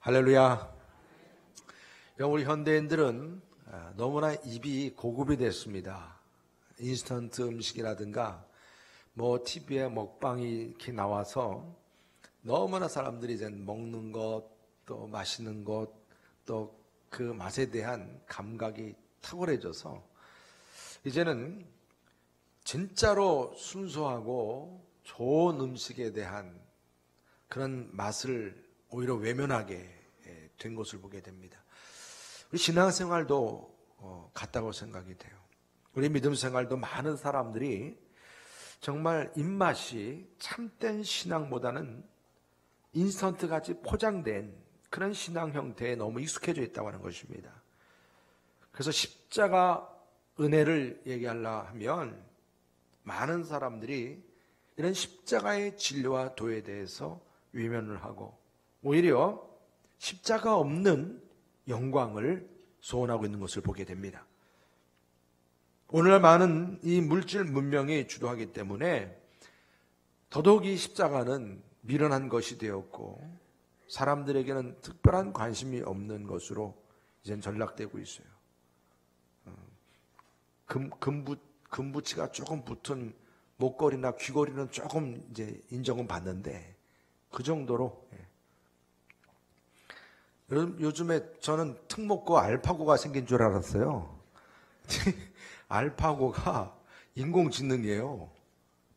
할렐루야. 우리 현대인들은 너무나 입이 고급이 됐습니다. 인스턴트 음식이라든가 TV에 먹방이 이렇게 나와서 너무나 사람들이 이제 먹는 것, 또 마시는 것, 또 그 맛에 대한 감각이 탁월해져서 이제는 진짜로 순수하고 좋은 음식에 대한 그런 맛을 오히려 외면하게 된 것을 보게 됩니다. 우리 신앙생활도 같다고 생각이 돼요. 우리 믿음생활도 많은 사람들이 정말 입맛이 참된 신앙보다는 인스턴트같이 포장된 그런 신앙 형태에 너무 익숙해져 있다고 하는 것입니다. 그래서 십자가 은혜를 얘기하려 하면 많은 사람들이 이런 십자가의 진리와 도에 대해서 외면을 하고 오히려 십자가 없는 영광을 소원하고 있는 것을 보게 됩니다. 오늘날 많은 이 물질 문명이 주도하기 때문에 더더욱이 십자가는 미련한 것이 되었고 사람들에게는 특별한 관심이 없는 것으로 이젠 전락되고 있어요. 금부치가 조금 붙은 목걸이나 귀걸이는 조금 이제 인정은 받는데 그 정도로. 요즘에 저는 특목고 알파고가 생긴 줄 알았어요. 알파고가 인공지능이에요.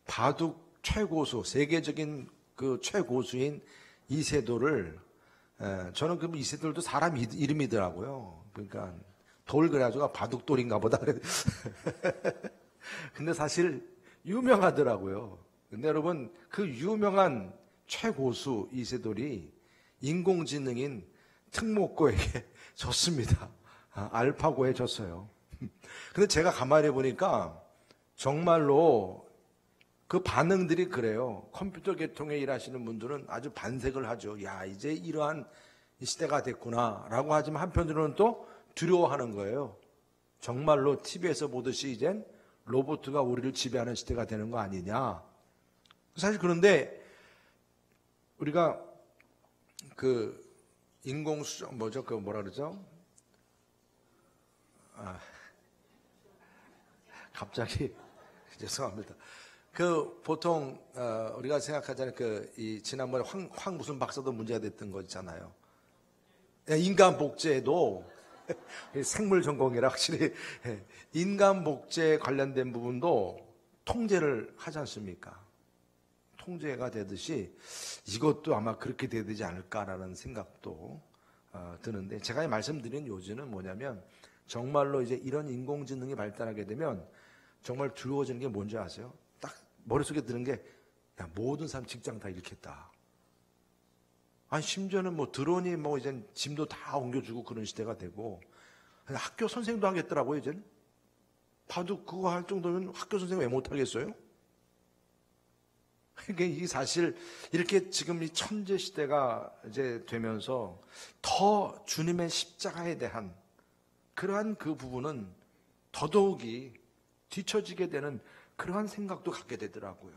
바둑 최고수, 세계적인 그 최고수인 이세돌을, 저는 그 이세돌도 사람 이름이더라고요. 그러니까 돌 그래가지고 바둑돌인가 보다. 근데 사실 유명하더라고요. 근데 여러분 그 유명한 최고수 이세돌이 인공지능인 특목고에게 졌습니다. 알파고에 졌어요. 근데 제가 가만히 보니까 정말로 그 반응들이 그래요. 컴퓨터 계통에 일하시는 분들은 아주 반색을 하죠. 야, 이제 이러한 시대가 됐구나 라고 하지만 한편으로는 또 두려워하는 거예요. 정말로 TV에서 보듯이 이젠 로봇가 우리를 지배하는 시대가 되는 거 아니냐. 사실 그런데 우리가 그 인공수정 뭐죠? 그 뭐라 그러죠? 갑자기 죄송합니다. 그 보통 우리가 생각하자면 이 지난번에 황 무슨 박사도 문제가 됐던 거 있잖아요. 인간 복제도 생물 전공이라 확실히 인간 복제 관련된 부분도 통제를 하지 않습니까? 통제가 되듯이 이것도 아마 그렇게 돼야 되지 않을까라는 생각도 드는데 제가 말씀드린 요지는 뭐냐면 정말로 이제 이런 인공지능이 발달하게 되면 정말 두려워지는 게 뭔지 아세요? 딱 머릿속에 드는 게 야, 모든 사람 직장 다 잃겠다. 아니 심지어는 드론이 이제 짐도 다 옮겨주고 그런 시대가 되고 학교 선생도 하겠더라고요. 이제는 바둑 그거 할 정도면 학교 선생 왜 못하겠어요? 그러니까 이 사실 이렇게 지금 이 천재 시대가 이제 되면서 더 주님의 십자가에 대한 그러한 그 부분은 더더욱이 뒤처지게 되는 그러한 생각도 갖게 되더라고요.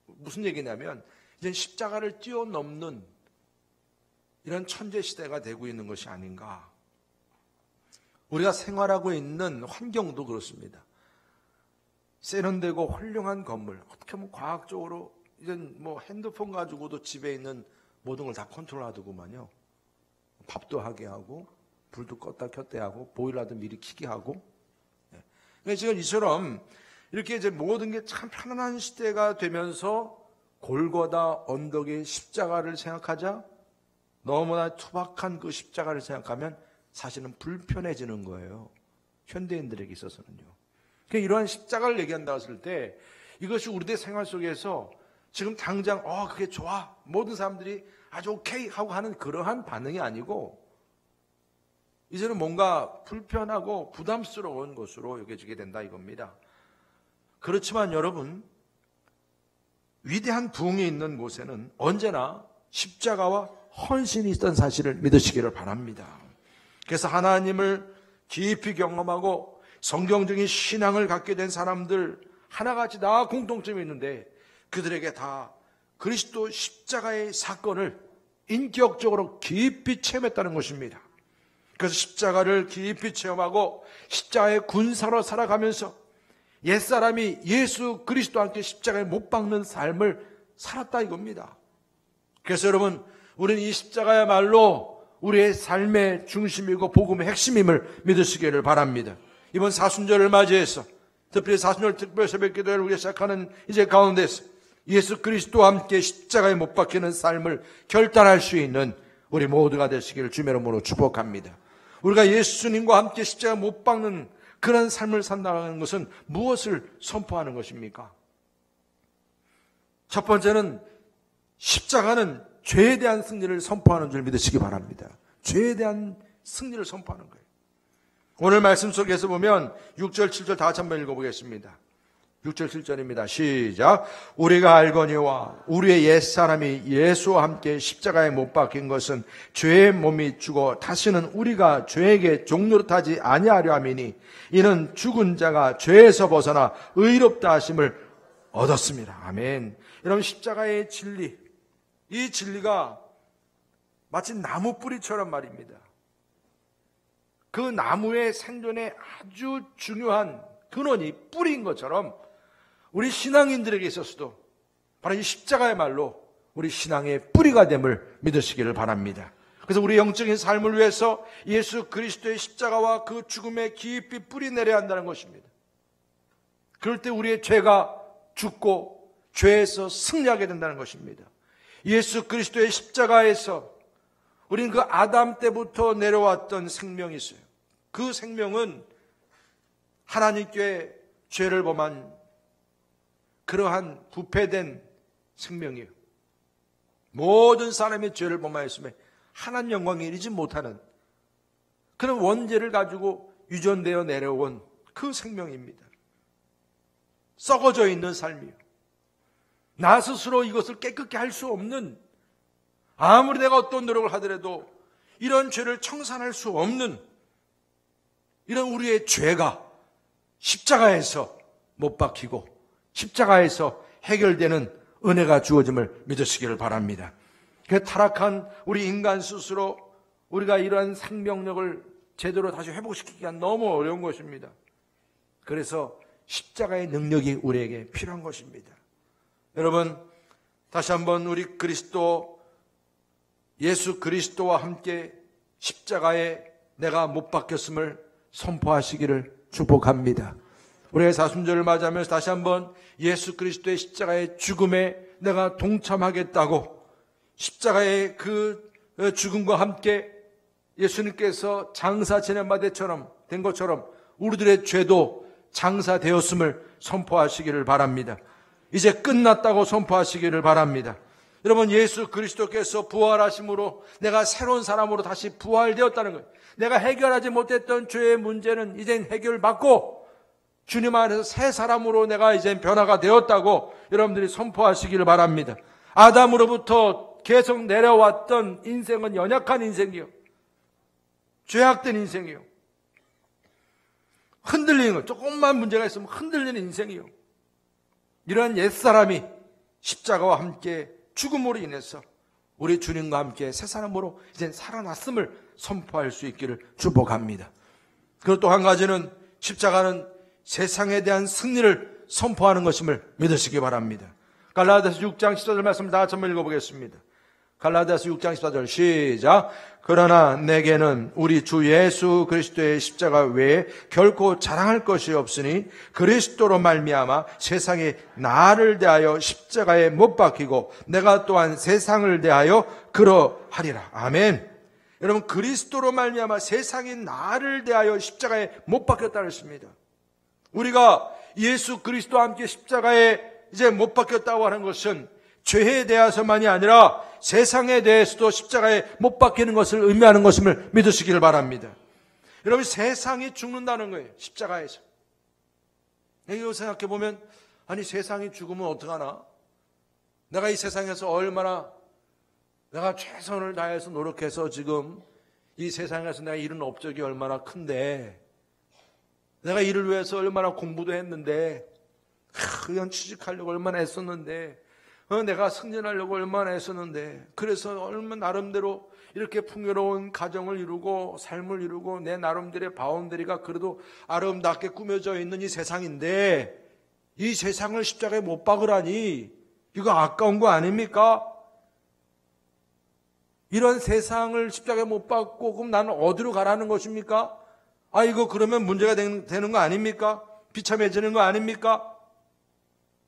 무슨 얘기냐면 이제 십자가를 뛰어넘는 이런 천재 시대가 되고 있는 것이 아닌가. 우리가 생활하고 있는 환경도 그렇습니다. 세련되고 훌륭한 건물, 어떻게 보면 과학적으로 이제 핸드폰 가지고도 집에 있는 모든 걸 다 컨트롤하더구만요. 밥도 하게 하고 불도 껐다 켰다 하고 보일러도 미리 켜게 하고. 그러니까 지금 이처럼 이렇게 이제 모든 게 참 편안한 시대가 되면서 골고다 언덕의 십자가를 생각하자 너무나 투박한 그 십자가를 생각하면 사실은 불편해지는 거예요. 현대인들에게 있어서는요. 그러니까 이러한 십자가를 얘기한다고 했을 때 이것이 우리들 생활 속에서 지금 당장 그게 좋아 모든 사람들이 아주 오케이 하고 하는 그러한 반응이 아니고 이제는 뭔가 불편하고 부담스러운 것으로 여겨지게 된다 이겁니다. 그렇지만 여러분 위대한 부흥이 있는 곳에는 언제나 십자가와 헌신이 있던 사실을 믿으시기를 바랍니다. 그래서 하나님을 깊이 경험하고 성경적인 신앙을 갖게 된 사람들 하나같이 다 공통점이 있는데 그들에게 다 그리스도 십자가의 사건을 인격적으로 깊이 체험했다는 것입니다. 그래서 십자가를 깊이 체험하고 십자가의 군사로 살아가면서 옛사람이 예수 그리스도와 함께 십자가에 못 박는 삶을 살았다 이겁니다. 그래서 여러분, 우리는 이 십자가야말로 우리의 삶의 중심이고 복음의 핵심임을 믿으시기를 바랍니다. 이번 사순절을 맞이해서 특별히 사순절 특별 새벽기도를 우리가 시작하는 이제 가운데서 예수 그리스도와 함께 십자가에 못 박히는 삶을 결단할 수 있는 우리 모두가 되시기를 주의 이름으로 축복합니다. 우리가 예수님과 함께 십자가에 못 박는 그런 삶을 산다는 것은 무엇을 선포하는 것입니까? 첫 번째는 십자가는 죄에 대한 승리를 선포하는 줄 믿으시기 바랍니다. 죄에 대한 승리를 선포하는 거예요. 오늘 말씀 속에서 보면 6절, 7절 다 같이 한번 읽어보겠습니다. 6절, 7절입니다. 시작. 우리가 알거니와 우리의 옛사람이 예수와 함께 십자가에 못 박힌 것은 죄의 몸이 죽어 다시는 우리가 죄에게 종노릇하지 아니하려 함이니 이는 죽은 자가 죄에서 벗어나 의롭다 하심을 얻었습니다. 아멘. 여러분, 십자가의 진리, 이 진리가 마치 나무 뿌리처럼 말입니다. 그 나무의 생존에 아주 중요한 근원이 뿌리인 것처럼 우리 신앙인들에게 있어서도 바로 이 십자가야말로 우리 신앙의 뿌리가 됨을 믿으시기를 바랍니다. 그래서 우리 영적인 삶을 위해서 예수 그리스도의 십자가와 그 죽음에 깊이 뿌리 내려야 한다는 것입니다. 그럴 때 우리의 죄가 죽고 죄에서 승리하게 된다는 것입니다. 예수 그리스도의 십자가에서 우리는 그 아담 때부터 내려왔던 생명이 있어요. 그 생명은 하나님께 죄를 범한 그러한 부패된 생명이에요. 모든 사람이 죄를 범하였으며 하나님 영광에 이르지 못하는 그런 원죄를 가지고 유전되어 내려온 그 생명입니다. 썩어져 있는 삶이에요. 나 스스로 이것을 깨끗게 할 수 없는, 아무리 내가 어떤 노력을 하더라도 이런 죄를 청산할 수 없는 이런 우리의 죄가 십자가에서 못 박히고 십자가에서 해결되는 은혜가 주어짐을 믿으시기를 바랍니다. 그 타락한 우리 인간 스스로 우리가 이러한 생명력을 제대로 다시 회복시키기가 너무 어려운 것입니다. 그래서 십자가의 능력이 우리에게 필요한 것입니다. 여러분, 다시 한번 우리 예수 그리스도와 함께 십자가에 내가 못 박혔음을 선포하시기를 축복합니다. 우리가 사순절을 맞이하면서 다시 한번 예수 그리스도의 십자가의 죽음에 내가 동참하겠다고, 십자가의 그 죽음과 함께 예수님께서 장사 지낸 바대처럼 된 것처럼 우리들의 죄도 장사되었음을 선포하시기를 바랍니다. 이제 끝났다고 선포하시기를 바랍니다. 여러분, 예수 그리스도께서 부활하심으로 내가 새로운 사람으로 다시 부활되었다는 거예요. 내가 해결하지 못했던 죄의 문제는 이젠 해결받고 주님 안에서 새 사람으로 내가 이젠 변화가 되었다고 여러분들이 선포하시기를 바랍니다. 아담으로부터 계속 내려왔던 인생은 연약한 인생이요, 죄악된 인생이요, 흔들리는 거, 조금만 문제가 있으면 흔들리는 인생이요, 이러한 옛사람이 십자가와 함께 죽음으로 인해서 우리 주님과 함께 새 사람으로 이제 살아났음을 선포할 수 있기를 축복합니다. 그리고 또 한 가지는 십자가는 세상에 대한 승리를 선포하는 것임을 믿으시기 바랍니다. 갈라디아서 6장 14절 말씀 다 같이 한번 읽어보겠습니다. 갈라디아서 6장 14절 시작. 그러나 내게는 우리 주 예수 그리스도의 십자가 외에 결코 자랑할 것이 없으니 그리스도로 말미암아 세상이 나를 대하여 십자가에 못 박히고 내가 또한 세상을 대하여 그러하리라. 아멘. 여러분, 그리스도로 말미암아 세상이 나를 대하여 십자가에 못 박혔다는 것입니다. 우리가 예수 그리스도와 함께 십자가에 이제 못 박혔다고 하는 것은 죄에 대해서만이 아니라 세상에 대해서도 십자가에 못 박히는 것을 의미하는 것임을 믿으시기를 바랍니다. 여러분, 세상이 죽는다는 거예요, 십자가에서. 이거 생각해 보면, 아니 세상이 죽으면 어떡하나? 내가 이 세상에서 얼마나 내가 최선을 다해서 노력해서 지금 이 세상에서 내가 이룬 업적이 얼마나 큰데, 내가 이를 위해서 얼마나 공부도 했는데, 이런 취직하려고 얼마나 애썼는데, 내가 승진하려고 얼마나 애썼는데, 그래서 얼마나 나름대로 이렇게 풍요로운 가정을 이루고 삶을 이루고 내 나름대로의 바운더리가 그래도 아름답게 꾸며져 있는 이 세상인데, 이 세상을 십자가에 못 박으라니 이거 아까운 거 아닙니까? 이런 세상을 십자가에 못 박고 그럼 나는 어디로 가라는 것입니까? 이거 그러면 문제가 되는 거 아닙니까? 비참해지는 거 아닙니까?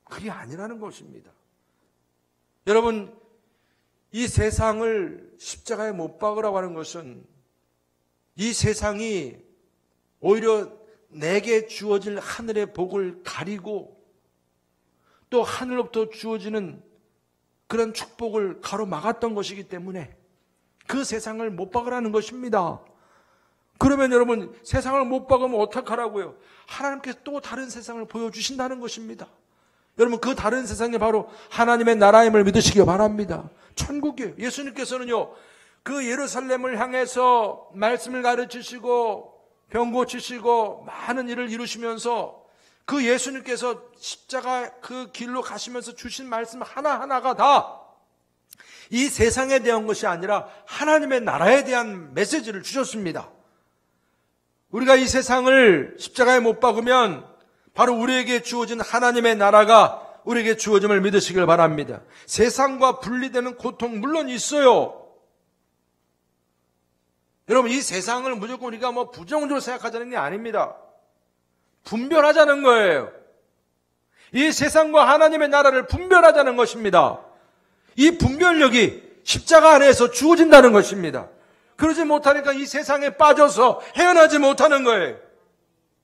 그게 아니라는 것입니다. 여러분, 이 세상을 십자가에 못 박으라고 하는 것은 이 세상이 오히려 내게 주어질 하늘의 복을 가리고 또 하늘로부터 주어지는 그런 축복을 가로막았던 것이기 때문에 그 세상을 못 박으라는 것입니다. 그러면 여러분, 세상을 못 박으면 어떡하라고요? 하나님께서 또 다른 세상을 보여주신다는 것입니다. 여러분, 그 다른 세상이 바로 하나님의 나라임을 믿으시기 바랍니다. 천국이에요. 예수님께서는요, 그 예루살렘을 향해서 말씀을 가르치시고 병 고치시고 많은 일을 이루시면서 그 예수님께서 십자가 그 길로 가시면서 주신 말씀 하나하나가 다 이 세상에 대한 것이 아니라 하나님의 나라에 대한 메시지를 주셨습니다. 우리가 이 세상을 십자가에 못 박으면 바로 우리에게 주어진 하나님의 나라가 우리에게 주어짐을 믿으시길 바랍니다. 세상과 분리되는 고통 물론 있어요. 여러분, 이 세상을 무조건 우리가 부정적으로 생각하자는 게 아닙니다. 분별하자는 거예요. 이 세상과 하나님의 나라를 분별하자는 것입니다. 이 분별력이 십자가 안에서 주어진다는 것입니다. 그러지 못하니까 이 세상에 빠져서 헤어나지 못하는 거예요.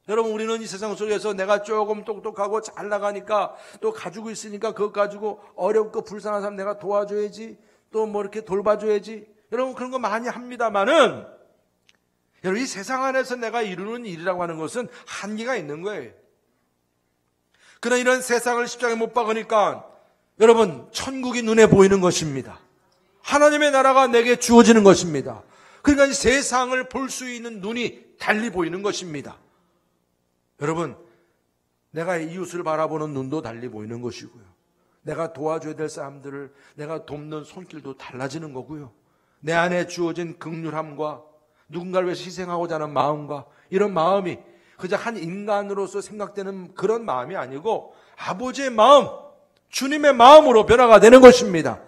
여러분, 우리는 이 세상 속에서 내가 조금 똑똑하고 잘 나가니까 또 가지고 있으니까 그것 가지고 어렵고 불쌍한 사람 내가 도와줘야지, 또 이렇게 돌봐줘야지, 여러분 그런 거 많이 합니다만은, 여러분 이 세상 안에서 내가 이루는 일이라고 하는 것은 한계가 있는 거예요. 그러나 이런 세상을 십자가에 못 박으니까 여러분 천국이 눈에 보이는 것입니다. 하나님의 나라가 내게 주어지는 것입니다. 그러니까 이 세상을 볼 수 있는 눈이 달리 보이는 것입니다. 여러분, 내가 이웃을 바라보는 눈도 달리 보이는 것이고요. 내가 도와줘야 될 사람들을 내가 돕는 손길도 달라지는 거고요. 내 안에 주어진 긍휼함과 누군가를 위해서 희생하고자 하는 마음과 이런 마음이 그저 한 인간으로서 생각되는 그런 마음이 아니고 아버지의 마음, 주님의 마음으로 변화가 되는 것입니다.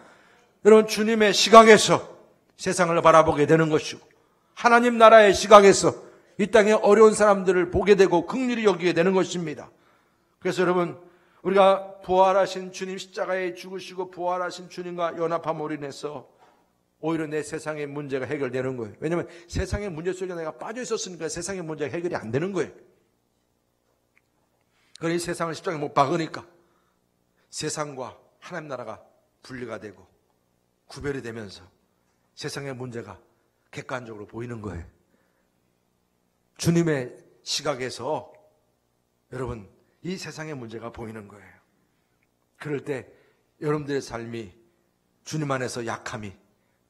여러분, 주님의 시각에서 세상을 바라보게 되는 것이고 하나님 나라의 시각에서 이 땅에 어려운 사람들을 보게 되고 긍휼히 여기게 되는 것입니다. 그래서 여러분, 우리가 부활하신 주님, 십자가에 죽으시고 부활하신 주님과 연합함으로 인해서 오히려 내 세상의 문제가 해결되는 거예요. 왜냐하면 세상의 문제 속에 내가 빠져 있었으니까 세상의 문제가 해결이 안 되는 거예요. 그러니 세상을 십자가에 못 박으니까 세상과 하나님 나라가 분리가 되고 구별이 되면서 세상의 문제가 객관적으로 보이는 거예요. 주님의 시각에서 여러분 이 세상의 문제가 보이는 거예요. 그럴 때 여러분들의 삶이 주님 안에서 약함이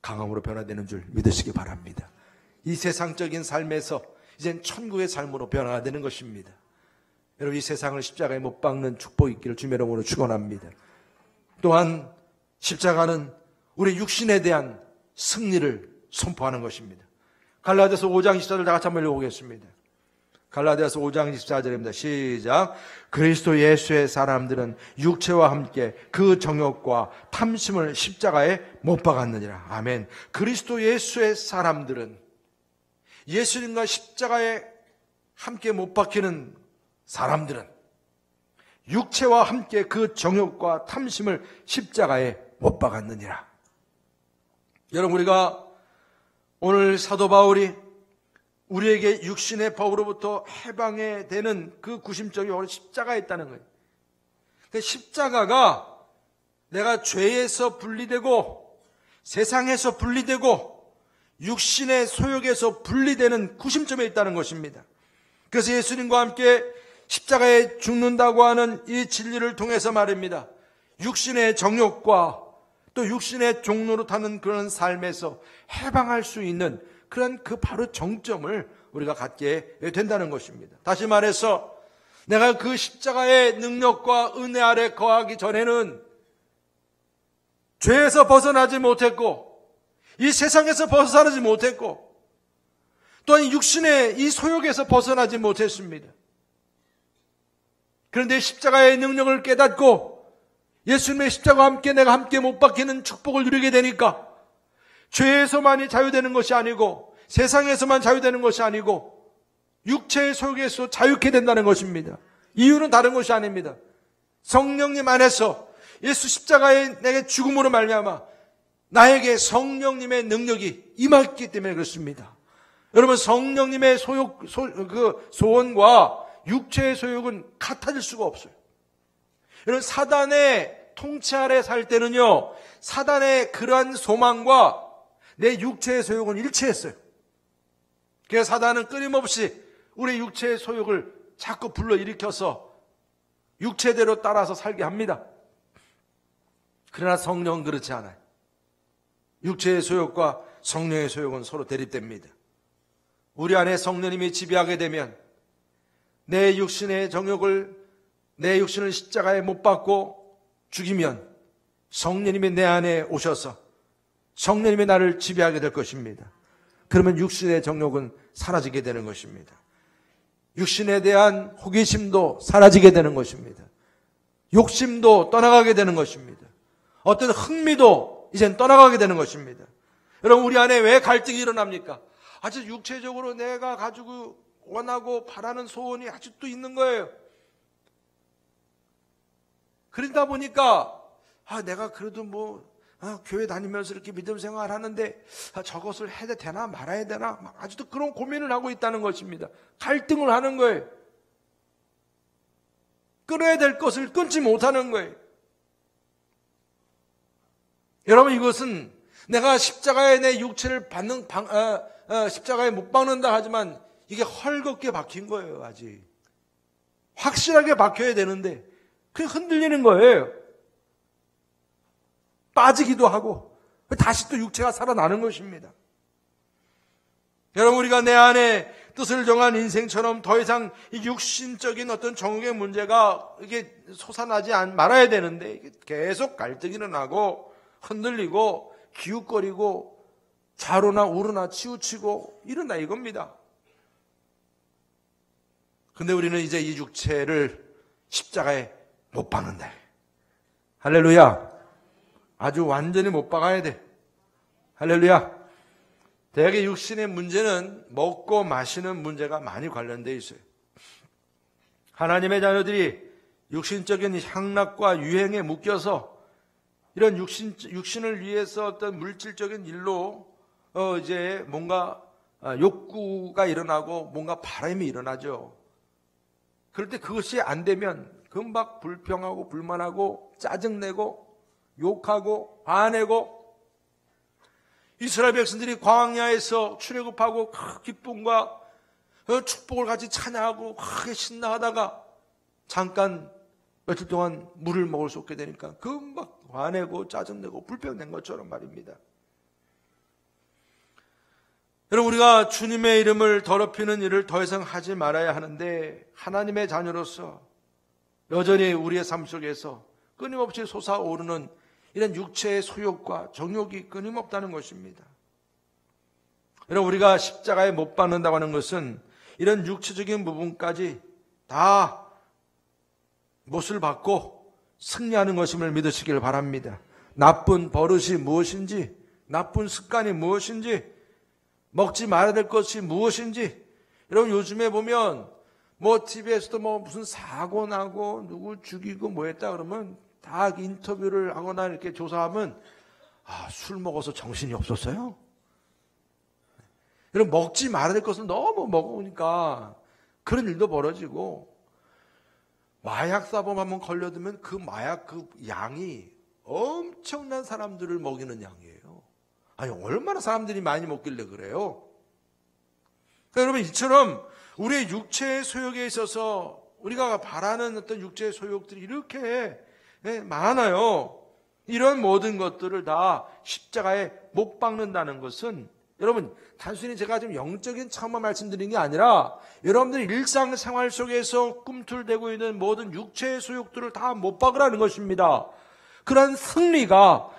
강함으로 변화되는 줄 믿으시기 바랍니다. 이 세상적인 삶에서 이젠 천국의 삶으로 변화가 되는 것입니다. 여러분, 이 세상을 십자가에 못 박는 축복이 있기를 주님의 이름으로 축원합니다. 또한 십자가는 우리 육신에 대한 승리를 선포하는 것입니다. 갈라디아서 5장 24절 다 같이 한번 읽어보겠습니다. 갈라디아서 5장 24절입니다. 시작. 그리스도 예수의 사람들은 육체와 함께 그 정욕과 탐심을 십자가에 못 박았느니라. 아멘. 그리스도 예수의 사람들은 예수님과 십자가에 함께 못 박히는 사람들은 육체와 함께 그 정욕과 탐심을 십자가에 못 박았느니라. 여러분, 우리가 오늘 사도 바울이 우리에게 육신의 법으로부터 해방이 되는 그 구심점이 바로 십자가에 있다는 거예요. 십자가가 내가 죄에서 분리되고 세상에서 분리되고 육신의 소욕에서 분리되는 구심점에 있다는 것입니다. 그래서 예수님과 함께 십자가에 죽는다고 하는 이 진리를 통해서 말입니다. 육신의 정욕과 또 육신의 종로로 타는 그런 삶에서 해방할 수 있는 그런 그 바로 정점을 우리가 갖게 된다는 것입니다. 다시 말해서 내가 그 십자가의 능력과 은혜 아래 거하기 전에는 죄에서 벗어나지 못했고 이 세상에서 벗어나지 못했고 또한 육신의 이 소욕에서 벗어나지 못했습니다. 그런데 십자가의 능력을 깨닫고 예수님의 십자가와 함께 내가 함께 못 박히는 축복을 누리게 되니까 죄에서만이 자유되는 것이 아니고 세상에서만 자유되는 것이 아니고 육체의 소욕에서 자유케 된다는 것입니다. 이유는 다른 것이 아닙니다. 성령님 안에서 예수 십자가의 내게 죽음으로 말미암아 나에게 성령님의 능력이 임했기 때문에 그렇습니다. 여러분, 성령님의 소원과 육체의 소욕은 같아질 수가 없어요. 여러분, 사단의 통치 아래 살 때는요, 사단의 그러한 소망과 내 육체의 소욕은 일치했어요. 그래서 사단은 끊임없이 우리 육체의 소욕을 자꾸 불러일으켜서 육체대로 따라서 살게 합니다. 그러나 성령은 그렇지 않아요. 육체의 소욕과 성령의 소욕은 서로 대립됩니다. 우리 안에 성령님이 지배하게 되면 내 육신의 정욕을, 내 육신을 십자가에 못 박고 죽이면 성령님이 내 안에 오셔서 성령님이 나를 지배하게 될 것입니다. 그러면 육신의 정욕은 사라지게 되는 것입니다. 육신에 대한 호기심도 사라지게 되는 것입니다. 욕심도 떠나가게 되는 것입니다. 어떤 흥미도 이젠 떠나가게 되는 것입니다. 여러분, 우리 안에 왜 갈등이 일어납니까? 아주 육체적으로 내가 가지고 원하고 바라는 소원이 아직도 있는 거예요. 그러다 보니까 내가 그래도 교회 다니면서 이렇게 믿음 생활을 하는데 저것을 해야 되나 말아야 되나 아직도 그런 고민을 하고 있다는 것입니다. 갈등을 하는 거예요. 끊어야 될 것을 끊지 못하는 거예요. 여러분, 이것은 내가 십자가에 내 육체를 십자가에 못 박는다 하지만 이게 헐겁게 박힌 거예요. 아직 확실하게 박혀야 되는데 그게 흔들리는 거예요. 빠지기도 하고 다시 또 육체가 살아나는 것입니다. 여러분, 우리가 내 안에 뜻을 정한 인생처럼 더 이상 이 육신적인 어떤 정욕의 문제가 이게 솟아나지 말아야 되는데 계속 갈등이 일어나고 흔들리고 기웃거리고 좌로나 우로나 치우치고 이런다 이겁니다. 근데 우리는 이제 이 육체를 십자가에 못 박는다. 할렐루야. 아주 완전히 못 박아야 돼. 할렐루야. 대개 육신의 문제는 먹고 마시는 문제가 많이 관련되어 있어요. 하나님의 자녀들이 육신적인 향락과 유행에 묶여서 이런 육신을 위해서 어떤 물질적인 일로 이제 뭔가 욕구가 일어나고 뭔가 바람이 일어나죠. 그럴 때 그것이 안 되면 금방 불평하고 불만하고 짜증내고 욕하고 화내고 이스라엘 백성들이 광야에서 출애굽하고 기쁨과 축복을 같이 찬양하고 크게 신나하다가 잠깐 며칠 동안 물을 먹을 수 없게 되니까 금방 화내고 짜증내고 불평낸 것처럼 말입니다. 여러분, 우리가 주님의 이름을 더럽히는 일을 더 이상 하지 말아야 하는데 하나님의 자녀로서 여전히 우리의 삶 속에서 끊임없이 솟아오르는 이런 육체의 소욕과 정욕이 끊임없다는 것입니다. 여러분, 우리가 십자가에 못 박는다고 하는 것은 이런 육체적인 부분까지 다 못을 받고 승리하는 것임을 믿으시길 바랍니다. 나쁜 버릇이 무엇인지, 나쁜 습관이 무엇인지, 먹지 말아야 될 것이 무엇인지, 여러분, 요즘에 보면 TV에서도 무슨 사고 나고 누구 죽이고 했다 그러면 다 인터뷰를 하거나 이렇게 조사하면 술 먹어서 정신이 없었어요. 여러분, 먹지 말아야 될 것을 너무 먹으니까 그런 일도 벌어지고, 마약 사범 한번 걸려들면 그 마약 그 양이 엄청난 사람들을 먹이는 양이에요. 아니, 얼마나 사람들이 많이 먹길래 그래요? 그러니까 여러분, 이처럼 우리의 육체의 소욕에 있어서 우리가 바라는 어떤 육체의 소욕들이 이렇게 많아요. 이런 모든 것들을 다 십자가에 못 박는다는 것은 여러분, 단순히 제가 좀 영적인 차원만 말씀드린 게 아니라 여러분들이 일상생활 속에서 꿈틀대고 있는 모든 육체의 소욕들을 다 못 박으라는 것입니다. 그런 승리가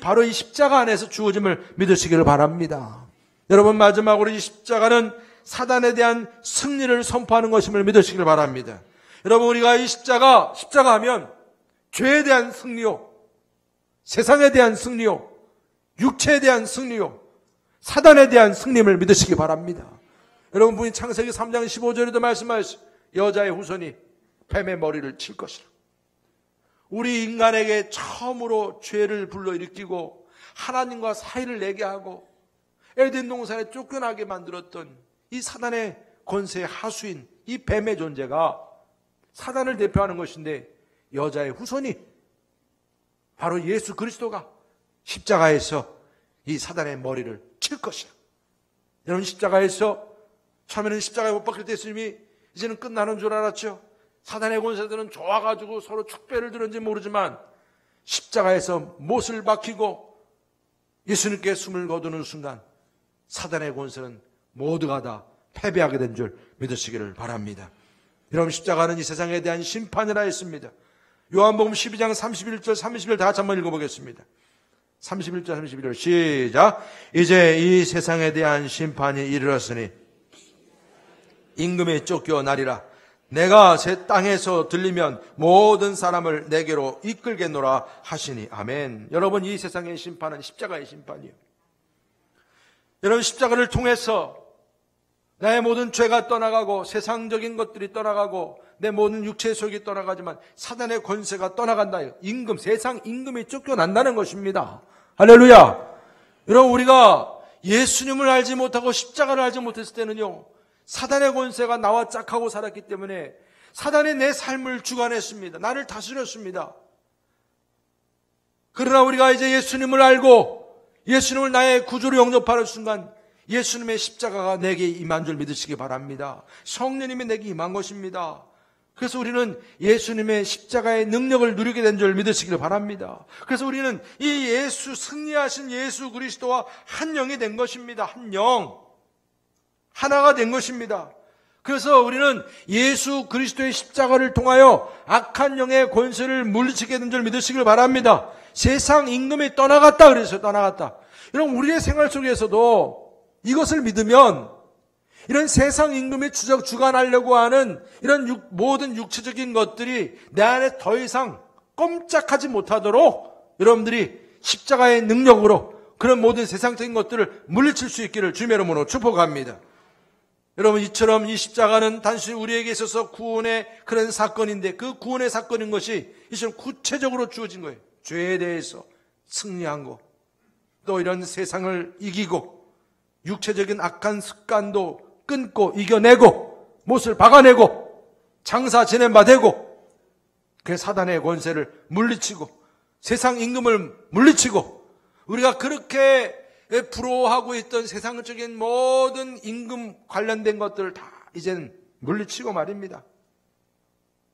바로 이 십자가 안에서 주어짐을 믿으시기를 바랍니다. 여러분, 마지막으로 이 십자가는 사단에 대한 승리를 선포하는 것임을 믿으시기를 바랍니다. 여러분, 우리가 이 십자가 하면 죄에 대한 승리요, 세상에 대한 승리요, 육체에 대한 승리요, 사단에 대한 승리를 믿으시기 바랍니다. 여러분, 분이 창세기 3장 15절에도 말씀하셨어요. 여자의 후손이 뱀의 머리를 칠 것이라. 우리 인간에게 처음으로 죄를 불러일으키고 하나님과 사이를 내게 하고 에덴 동산에 쫓겨나게 만들었던 이 사단의 권세의 하수인 이 뱀의 존재가 사단을 대표하는 것인데, 여자의 후손이 바로 예수 그리스도가 십자가에서 이 사단의 머리를 칠 것이야. 여러분, 십자가에서 처음에는 십자가에 못 박힐 때 예수님이 이제는 끝나는 줄 알았죠. 사단의 권세들은 좋아가지고 서로 축배를 들었는지 모르지만 십자가에서 못을 박히고 예수님께 숨을 거두는 순간 사단의 권세는 모두가 다 패배하게 된 줄 믿으시기를 바랍니다. 여러분, 십자가는 이 세상에 대한 심판이라 했습니다. 요한복음 12장 31절 30절 다 같이 한번 읽어보겠습니다. 31절 31절 시작. 이제 이 세상에 대한 심판이 이르렀으니 임금이 쫓겨나리라. 내가 제 땅에서 들리면 모든 사람을 내게로 이끌겠노라 하시니 아멘. 여러분, 이 세상의 심판은 십자가의 심판이에요. 여러분, 십자가를 통해서 나의 모든 죄가 떠나가고 세상적인 것들이 떠나가고 내 모든 육체의 속이 떠나가지만 사단의 권세가 떠나간다. 임금, 세상 임금이 쫓겨난다는 것입니다. 할렐루야. 여러분, 우리가 예수님을 알지 못하고 십자가를 알지 못했을 때는요, 사단의 권세가 나와 짝하고 살았기 때문에 사단이 내 삶을 주관했습니다. 나를 다스렸습니다. 그러나 우리가 이제 예수님을 알고 예수님을 나의 구주로 영접하는 순간 예수님의 십자가가 내게 임한 줄 믿으시기 바랍니다. 성령님이 내게 임한 것입니다. 그래서 우리는 예수님의 십자가의 능력을 누리게 된 줄 믿으시길 바랍니다. 그래서 우리는 이 승리하신 예수 그리스도와 한 영이 된 것입니다. 한 영, 하나가 된 것입니다. 그래서 우리는 예수 그리스도의 십자가를 통하여 악한 영의 권세를 물리치게 된 줄 믿으시길 바랍니다. 세상 임금이 떠나갔다 그랬어요. 떠나갔다. 여러분, 우리의 생활 속에서도 이것을 믿으면 이런 세상 임금이 주관하려고 하는 이런 모든 육체적인 것들이 내 안에 더 이상 꼼짝하지 못하도록 여러분들이 십자가의 능력으로 그런 모든 세상적인 것들을 물리칠 수 있기를 주님의 이름으로 축복합니다. 여러분, 이처럼 이 십자가는 단순히 우리에게 있어서 구원의 그런 사건인데, 그 구원의 사건인 것이 이처럼 구체적으로 주어진 거예요. 죄에 대해서 승리한 거, 또 이런 세상을 이기고 육체적인 악한 습관도 끊고 이겨내고 못을 박아내고 장사 지낸 바 되고, 그 사단의 권세를 물리치고 세상 임금을 물리치고, 우리가 그렇게 부러워하고 있던 세상적인 모든 임금 관련된 것들을 다 이젠 물리치고 말입니다.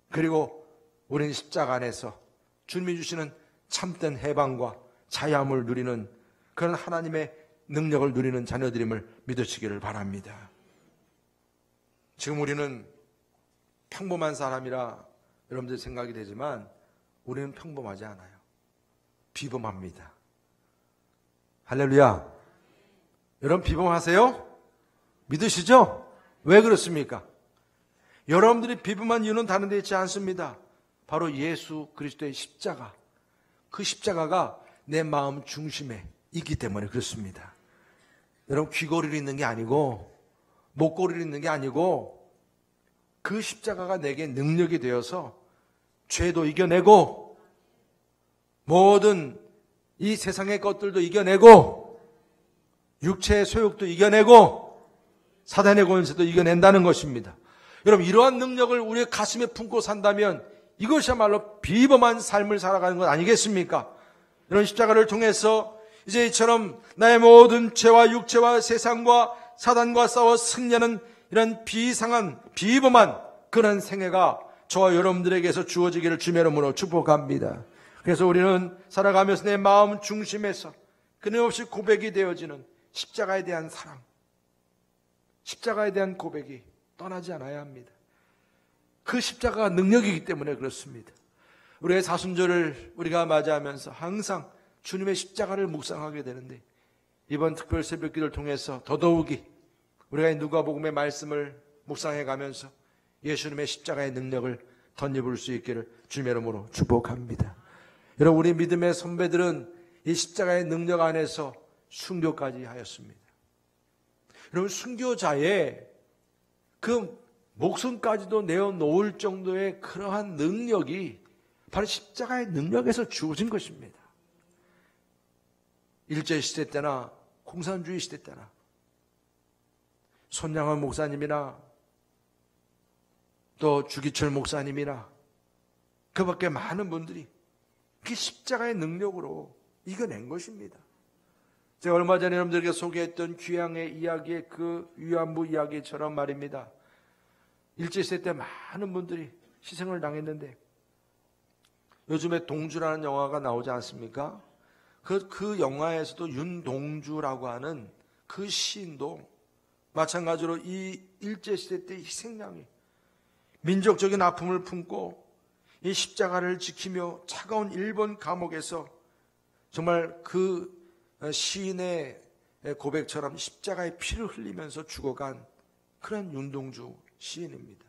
그리고 우리는 십자가 안에서 주님이 주시는 참된 해방과 자유함을 누리는 그런 하나님의 능력을 누리는 자녀들임을 믿으시기를 바랍니다. 지금 우리는 평범한 사람이라 여러분들 생각이 되지만 우리는 평범하지 않아요. 비범합니다. 할렐루야. 여러분, 비범하세요? 믿으시죠? 왜 그렇습니까? 여러분들이 비범한 이유는 다른 데 있지 않습니다. 바로 예수 그리스도의 십자가, 그 십자가가 내 마음 중심에 있기 때문에 그렇습니다. 여러분, 귀걸이로 있는 게 아니고 목걸이로 있는 게 아니고 그 십자가가 내게 능력이 되어서 죄도 이겨내고 모든 이 세상의 것들도 이겨내고 육체의 소욕도 이겨내고 사단의 권세도 이겨낸다는 것입니다. 여러분, 이러한 능력을 우리의 가슴에 품고 산다면 이것이야말로 비범한 삶을 살아가는 것 아니겠습니까? 이런 십자가를 통해서 이제 이처럼 나의 모든 죄와 육체와 세상과 사단과 싸워 승리하는 이런 비상한 비범한 그런 생애가 저와 여러분들에게서 주어지기를 주님의 이름으로 축복합니다. 그래서 우리는 살아가면서 내 마음 중심에서 끊임없이 고백이 되어지는 십자가에 대한 사랑, 십자가에 대한 고백이 떠나지 않아야 합니다. 그 십자가가 능력이기 때문에 그렇습니다. 우리의 사순절을 우리가 맞이하면서 항상 주님의 십자가를 묵상하게 되는데, 이번 특별 새벽기도를 통해서 더더욱이 우리가 이 누가복음의 말씀을 묵상해 가면서 예수님의 십자가의 능력을 덧입을 수 있기를 주님의 이름으로 축복합니다. 여러분, 우리 믿음의 선배들은 이 십자가의 능력 안에서 순교까지 하였습니다. 여러분, 순교자의 그 목숨까지도 내어놓을 정도의 그러한 능력이 바로 십자가의 능력에서 주어진 것입니다. 일제시대 때나 공산주의 시대 때나 손양원 목사님이나 또 주기철 목사님이나 그 밖에 많은 분들이 그 십자가의 능력으로 이겨낸 것입니다. 제가 얼마 전에 여러분들에게 소개했던 귀향의 이야기의 그 위안부 이야기처럼 말입니다. 일제시대 때 많은 분들이 희생을 당했는데, 요즘에 동주라는 영화가 나오지 않습니까? 그 영화에서도 윤동주라고 하는 그 시인도 마찬가지로 이 일제시대 때 희생양이 민족적인 아픔을 품고 이 십자가를 지키며 차가운 일본 감옥에서 정말 그 시인의 고백처럼 십자가의 피를 흘리면서 죽어간 그런 윤동주 시인입니다.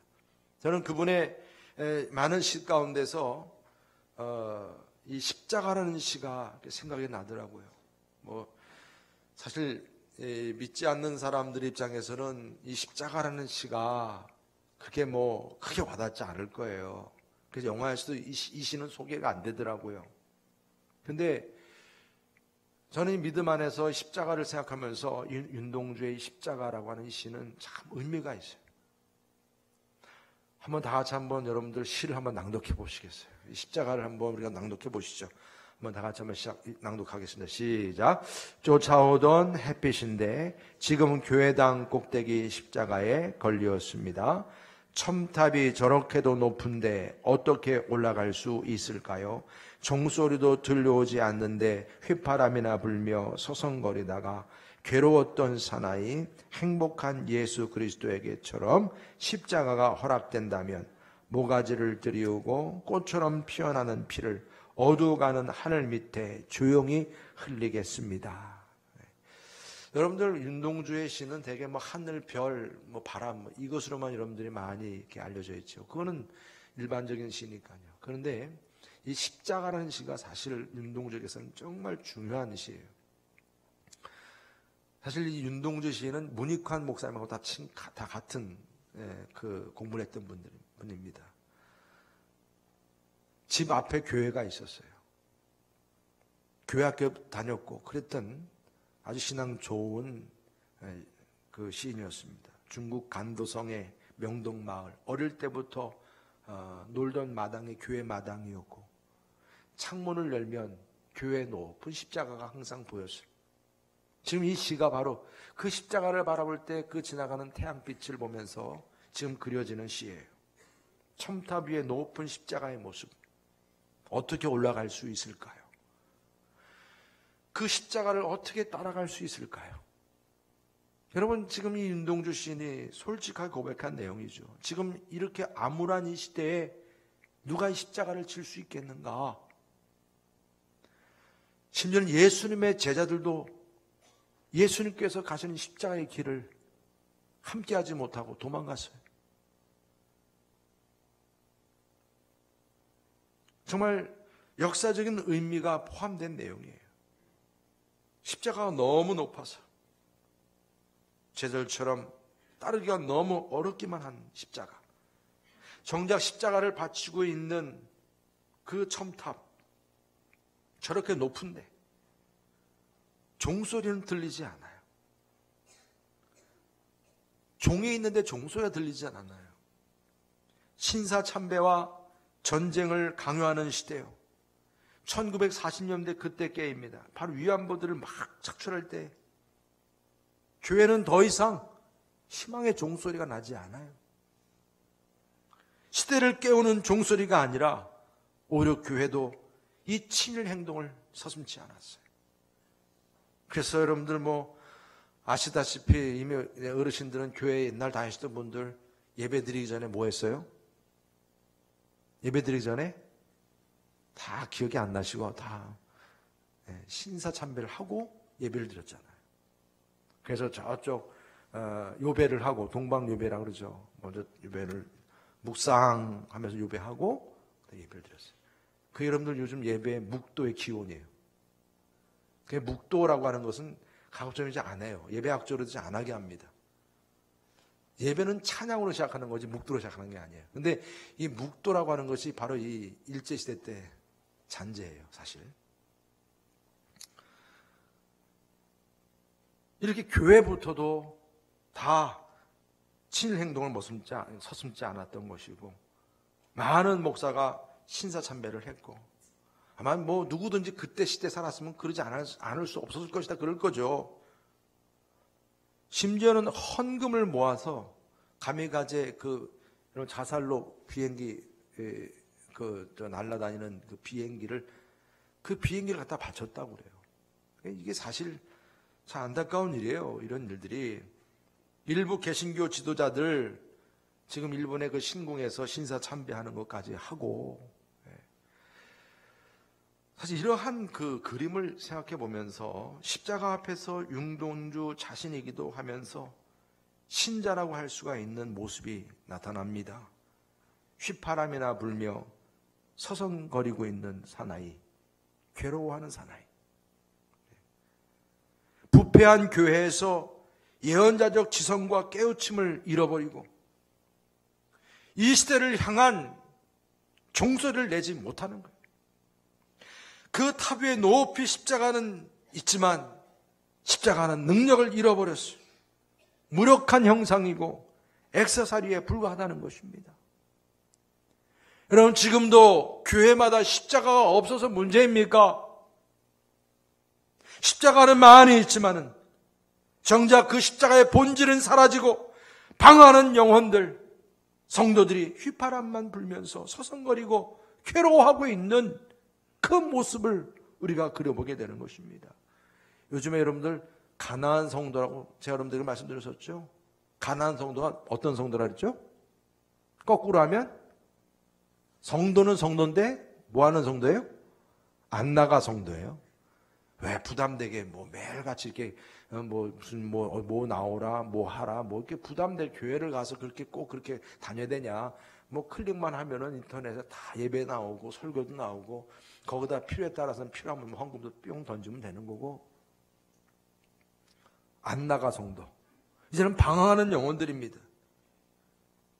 저는 그분의 많은 시 가운데서 이 십자가라는 시가 생각이 나더라고요. 사실 믿지 않는 사람들 입장에서는 이 십자가라는 시가 크게 와닿지 않을 거예요. 그래서 영화에서도 이 시는 소개가 안 되더라고요. 근데 저는 이 믿음 안에서 십자가를 생각하면서 윤동주의 십자가라고 하는 이 시는 참 의미가 있어요. 한번 다 같이 한번 여러분들 시를 한번 낭독해 보시겠어요? 이 십자가를 한번 우리가 낭독해 보시죠. 한번 다 같이 한번 낭독하겠습니다. 시작. 쫓아오던 햇빛인데 지금은 교회당 꼭대기 십자가에 걸렸습니다. 첨탑이 저렇게도 높은데 어떻게 올라갈 수 있을까요? 종소리도 들려오지 않는데 휘파람이나 불며 서성거리다가 괴로웠던 사나이 행복한 예수 그리스도에게처럼 십자가가 허락된다면 모가지를 들이우고 꽃처럼 피어나는 피를 어두워가는 하늘 밑에 조용히 흘리겠습니다. 여러분들 윤동주의 시는 대개 하늘, 별, 바람 이것으로만 여러분들이 많이 이렇게 알려져 있죠. 그거는 일반적인 시니까요. 그런데 이 십자가라는 시가 사실 윤동주에게서는 정말 중요한 시예요. 사실 이 윤동주 시인은 문익환 목사님하고 다 같은 그 공부를 했던 분입니다. 집 앞에 교회가 있었어요. 교회 학교 다녔고 그랬던 아주 신앙 좋은 그 시인이었습니다. 중국 간도성의 명동마을, 어릴 때부터 놀던 마당이 교회 마당이었고 창문을 열면 교회 높은 십자가가 항상 보였어요. 지금 이 시가 바로 그 십자가를 바라볼 때 그 지나가는 태양빛을 보면서 지금 그려지는 시예요. 첨탑 위에 높은 십자가의 모습, 어떻게 올라갈 수 있을까요? 그 십자가를 어떻게 따라갈 수 있을까요? 여러분, 지금 이 윤동주 시인이 솔직하게 고백한 내용이죠. 지금 이렇게 암울한 이 시대에 누가 이 십자가를 질 수 있겠는가? 심지어는 예수님의 제자들도 예수님께서 가시는 십자가의 길을 함께하지 못하고 도망갔어요. 정말 역사적인 의미가 포함된 내용이에요. 십자가가 너무 높아서 제자들처럼 따르기가 너무 어렵기만 한 십자가. 정작 십자가를 바치고 있는 그 첨탑, 저렇게 높은데 종소리는 들리지 않아요. 종이 있는데 종소리가 들리지 않아요. 신사참배와 전쟁을 강요하는 시대요. 1940년대 그때 때입니다. 바로 위안부들을 막 착출할 때 교회는 더 이상 희망의 종소리가 나지 않아요. 시대를 깨우는 종소리가 아니라 오히려 교회도 이 친일 행동을 서슴지 않았어요. 그래서 여러분들 아시다시피 이미 어르신들은 교회 옛날 다니시던 분들 예배 드리기 전에 뭐 했어요? 예배 드리기 전에 다 기억이 안 나시고 다 신사참배를 하고 예배를 드렸잖아요. 그래서 저쪽 요배를 하고 동방요배라고 그러죠. 먼저 요배를 묵상하면서 요배하고 예배를 드렸어요. 그 여러분들 요즘 예배 묵도의 기원이에요. 그 묵도라고 하는 것은 가급적이지 않아요. 예배학적으로 안 하게 합니다. 예배는 찬양으로 시작하는 거지 묵도로 시작하는 게 아니에요. 근데 이 묵도라고 하는 것이 바로 이 일제시대 때 잔재예요, 사실. 이렇게 교회부터도 다 친일 행동을 서슴지 않았던 것이고, 많은 목사가 신사참배를 했고, 아마 뭐 누구든지 그때 시대 살았으면 그러지 않을 수 없었을 것이다 그럴 거죠. 심지어는 헌금을 모아서 가미가제 이런 자살로 비행기 날아다니는 그 비행기를 갖다 바쳤다고 그래요. 이게 사실 참 안타까운 일이에요. 이런 일들이. 일부 개신교 지도자들 지금 일본의 그 신궁에서 신사 참배하는 것까지 하고, 사실 이러한 그 그림을 생각해 보면서 십자가 앞에서 윤동주 자신이기도 하면서 신자라고 할 수가 있는 모습이 나타납니다. 휘파람이나 불며 서성거리고 있는 사나이, 괴로워하는 사나이. 부패한 교회에서 예언자적 지성과 깨우침을 잃어버리고 이 시대를 향한 종소리를 내지 못하는 거예요. 그 탑 위에 높이 십자가는 있지만 십자가는 능력을 잃어버렸어요. 무력한 형상이고 액세서리에 불과하다는 것입니다. 여러분, 지금도 교회마다 십자가가 없어서 문제입니까? 십자가는 많이 있지만은 정작 그 십자가의 본질은 사라지고 방황하는 영혼들, 성도들이 휘파람만 불면서 서성거리고 괴로워하고 있는 그 모습을 우리가 그려보게 되는 것입니다. 요즘에 여러분들 가나안 성도라고 제가 여러분들에게 말씀드렸었죠. 가나안 성도가 어떤 성도라 그랬죠? 거꾸로 하면 성도는 성도인데 뭐 하는 성도예요? 안 나가 성도예요. 왜 부담되게 매일같이 이렇게 뭐 나오라 뭐 하라 뭐 이렇게 부담될 교회를 가서 그렇게 꼭 그렇게 다녀야 되냐? 클릭만 하면은 인터넷에 다 예배 나오고 설교도 나오고 거기다 필요에 따라서는 필요하면 헌금도 뿅 던지면 되는 거고. 안 나가 성도. 이제는 방황하는 영혼들입니다.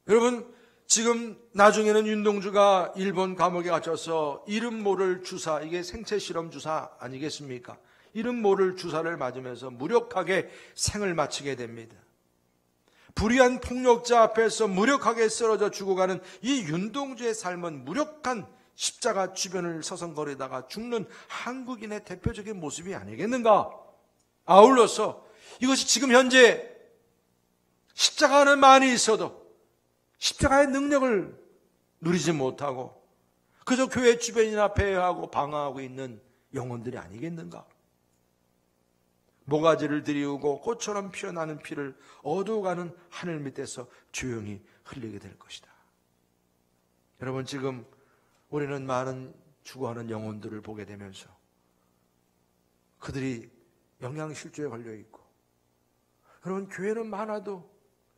여러분, 지금 나중에는 윤동주가 일본 감옥에 갇혀서 이름 모를 주사, 이게 생체 실험 주사 아니겠습니까? 이름 모를 주사를 맞으면서 무력하게 생을 마치게 됩니다. 불의한 폭력자 앞에서 무력하게 쓰러져 죽어가는 이 윤동주의 삶은 무력한 십자가 주변을 서성거리다가 죽는 한국인의 대표적인 모습이 아니겠는가? 아울러서 이것이 지금 현재 십자가는 많이 있어도 십자가의 능력을 누리지 못하고 그저 교회 주변이나 배회하고 방황하고 있는 영혼들이 아니겠는가? 모가지를 들이우고 꽃처럼 피어나는 피를 어두워가는 하늘 밑에서 조용히 흘리게 될 것이다. 여러분, 지금 우리는 많은 죽어가는 영혼들을 보게 되면서 그들이 영양실조에 걸려있고, 여러분, 교회는 많아도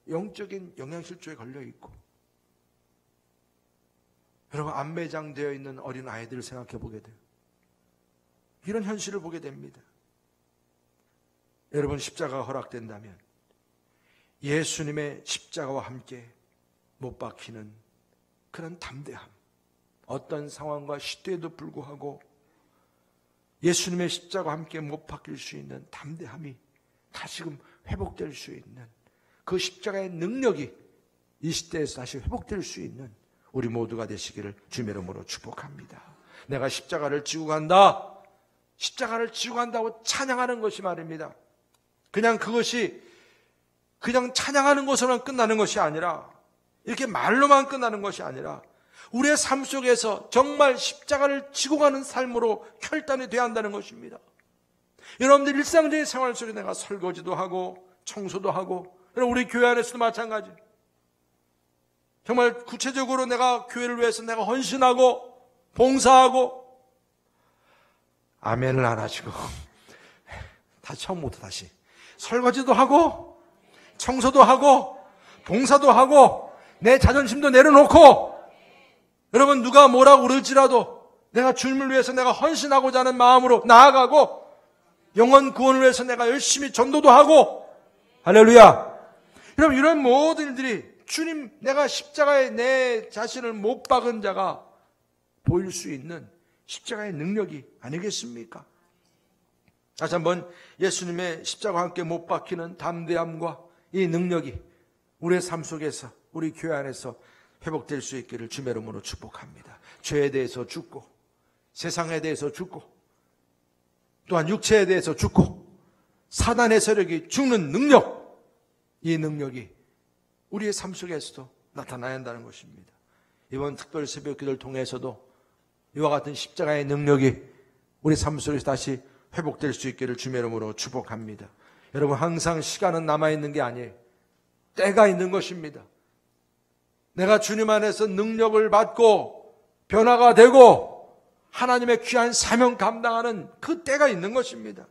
영적인 영양실조에 걸려있고, 여러분, 안매장되어 있는 어린 아이들을 생각해 보게 돼요. 이런 현실을 보게 됩니다. 여러분, 십자가가 허락된다면 예수님의 십자가와 함께 못 박히는 그런 담대함, 어떤 상황과 시대에도 불구하고 예수님의 십자가와 함께 못 박힐 수 있는 담대함이 다시금 회복될 수 있는 그 십자가의 능력이 이 시대에서 다시 회복될 수 있는 우리 모두가 되시기를 주님의 이름으로 축복합니다. 내가 십자가를 지고 간다, 십자가를 지고 간다고 찬양하는 것이 말입니다. 그냥 그것이 그냥 찬양하는 것으로만 끝나는 것이 아니라, 이렇게 말로만 끝나는 것이 아니라 우리의 삶 속에서 정말 십자가를 지고 가는 삶으로 혈단이 되어야 한다는 것입니다. 여러분들 일상적인 생활 속에 내가 설거지도 하고 청소도 하고, 우리 교회 안에서도 마찬가지. 정말 구체적으로 내가 교회를 위해서 내가 헌신하고 봉사하고, 아멘을 안 하시고 다시 처음부터 다시 설거지도 하고 청소도 하고 봉사도 하고 내 자존심도 내려놓고 여러분 누가 뭐라고 그럴지라도 내가 주님을 위해서 내가 헌신하고자 하는 마음으로 나아가고 영혼 구원을 위해서 내가 열심히 전도도 하고 할렐루야. 여러분 이런 모든 일들이 주님 내가 십자가에 내 자신을 못 박은 자가 보일 수 있는 십자가의 능력이 아니겠습니까? 다시 한번 예수님의 십자가와 함께 못 박히는 담대함과 이 능력이 우리의 삶 속에서 우리 교회 안에서 회복될 수 있기를 주의 이름으로 축복합니다. 죄에 대해서 죽고 세상에 대해서 죽고 또한 육체에 대해서 죽고 사단의 세력이 죽는 능력, 이 능력이 우리의 삶 속에서도 나타나야 한다는 것입니다. 이번 특별 새벽 기도를 통해서도 이와 같은 십자가의 능력이 우리 삶 속에서 다시 회복될 수 있기를 주의 이름으로 축복합니다. 여러분 항상 시간은 남아있는 게 아니에요. 때가 있는 것입니다. 내가 주님 안에서 능력을 받고 변화가 되고 하나님의 귀한 사명 감당하는 그 때가 있는 것입니다.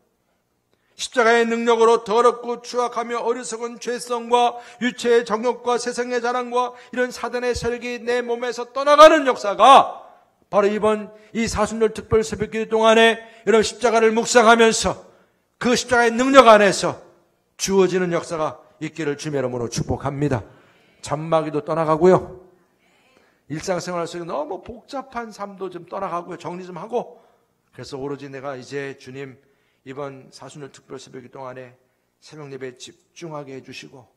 십자가의 능력으로 더럽고 추악하며 어리석은 죄성과 유체의 정욕과 세상의 자랑과 이런 사단의 세력이 내 몸에서 떠나가는 역사가 바로 이번 이 사순절 특별 새벽기도 동안에 이런 십자가를 묵상하면서 그 십자가의 능력 안에서 주어지는 역사가 있기를 주의 이름으로 축복합니다. 잔마귀도 떠나가고요. 일상생활 속에 너무 복잡한 삶도 좀 떠나가고요. 정리 좀 하고 그래서 오로지 내가 이제 주님 이번 사순절 특별 새벽기 동안에 새벽 예배에 집중하게 해주시고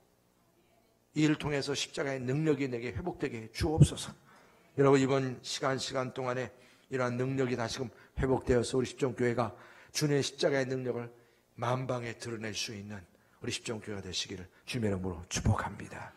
이 일을 통해서 십자가의 능력이 내게 회복되게 해 주옵소서. 여러분 이번 시간 동안에 이러한 능력이 다시금 회복되어서 우리 십정교회가 주님의 십자가의 능력을 만방에 드러낼 수 있는 우리 십정교회가 되시기를 주님의 이름으로 축복합니다.